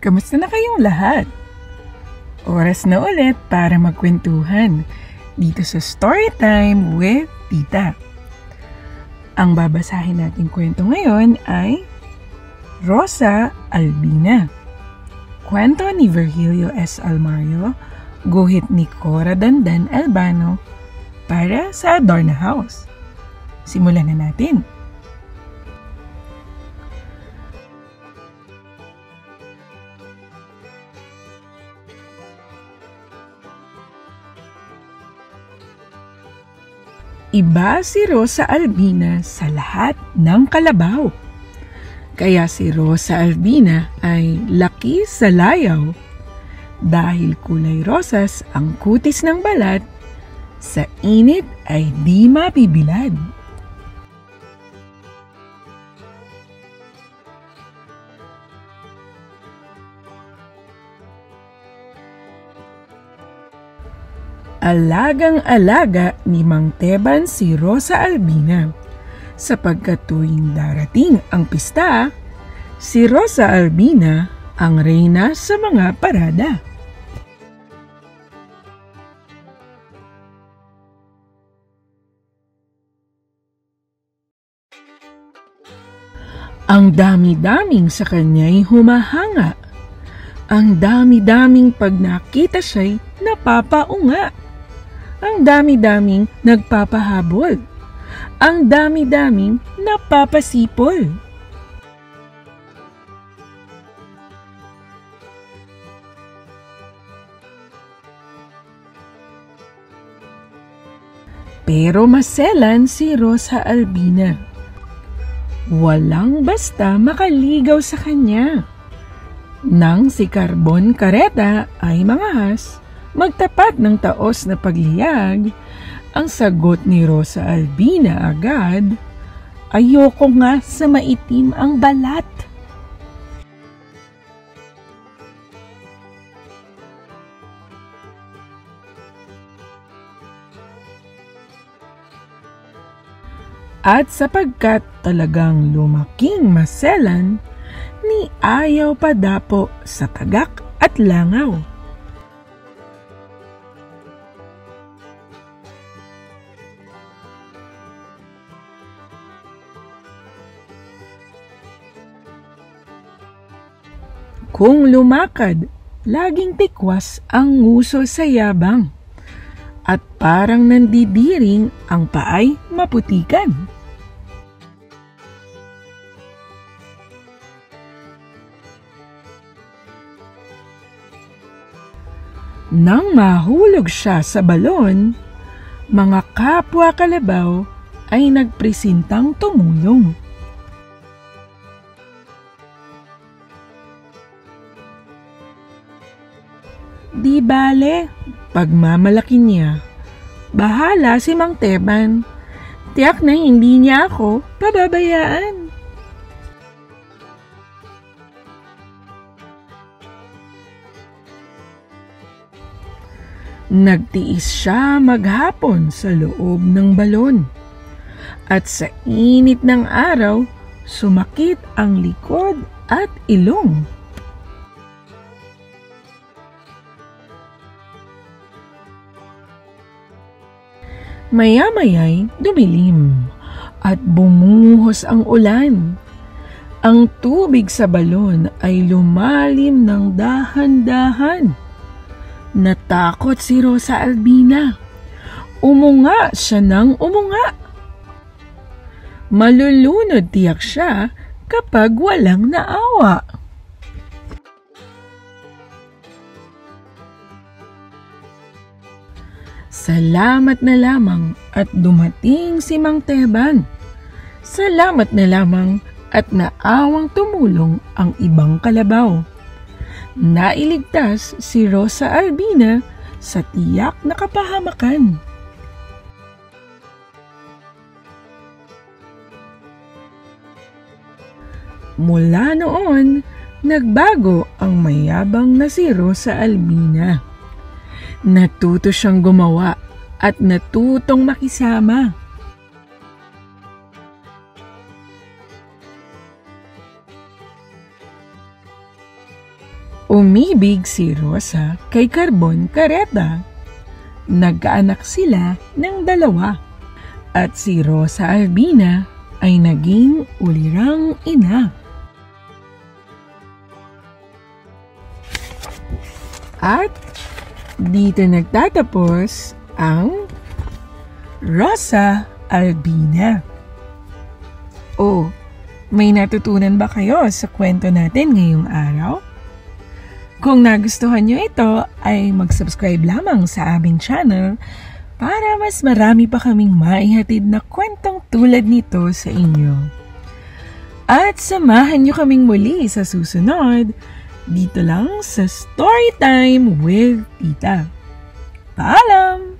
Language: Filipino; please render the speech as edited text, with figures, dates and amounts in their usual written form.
Kamusta na kayong lahat? Oras na ulit para magkwentuhan dito sa Storytime with Tita. Ang babasahin nating kwento ngayon ay Rosa Albina. Kwento ni Virgilio S. Almario, guhit ni Cora Dandan Albano para sa Adorna House. Simulan na natin. Iba si Rosa Albina sa lahat ng kalabaw. Kaya si Rosa Albina ay laki sa layaw. Dahil kulay rosas ang kutis ng balat, sa init ay di mabibilad. Alagang-alaga ni Mang Teban si Rosa Albina. Sapagkat tuwing darating ang pista, si Rosa Albina ang reyna sa mga parada. Ang dami-daming sa kanya'y humahanga. Ang dami-daming pag nakita siya'y napapaunga. Ang dami-daming nagpapahabol. Ang dami-daming napapasipol. Pero maselan si Rosa Albina. Walang basta makaligaw sa kanya. Nang si Carbon Careta ay mangahas, magtapat ng taos na pagliyag, ang sagot ni Rosa Albina agad, ayoko nga sa maitim ang balat. At sapagkat talagang lumaking maselan, ni ayaw pa dapo sa tagak at langaw. Kung lumakad, laging tikwas ang nguso sa yabang, at parang nandidiring ang paay maputikan. Nang mahulog siya sa balon, mga kapwa kalabaw ay nagpresintang tumulong. Di bale, pagmamalaki niya, bahala si Mang Teban. Tiyak na hindi niya ako pababayaan. Nagtiis siya maghapon sa loob ng balon. At sa init ng araw, sumakit ang likod at ilong. Maya-maya'y dumilim at bumuhos ang ulan. Ang tubig sa balon ay lumalim ng dahan-dahan. Natakot si Rosa Albina. Umunga siya ng umunga. Malulunod tiyak siya kapag walang naawa. Salamat na lamang at dumating si Mang Teban. Salamat na lamang at naawang tumulong ang ibang kalabaw. Nailigtas si Rosa Albina sa tiyak na kapahamakan. Mula noon, nagbago ang mayabang na si Rosa Albina. Natuto siyang gumawa at natutong makisama. Umibig si Rosa kay Carbon Carreta. Nagkaanak sila ng 2 at si Rosa Albina ay naging ulirang ina. At dito nagtatapos ang Rosa Albina. Oh, may natutunan ba kayo sa kwento natin ngayong araw? Kung nagustuhan nyo ito, ay mag-subscribe lamang sa aming channel para mas marami pa kaming maihatid na kwentong tulad nito sa inyo. At samahan nyo kaming muli sa susunod, dito lang sa Storytime with Tita. Paalam!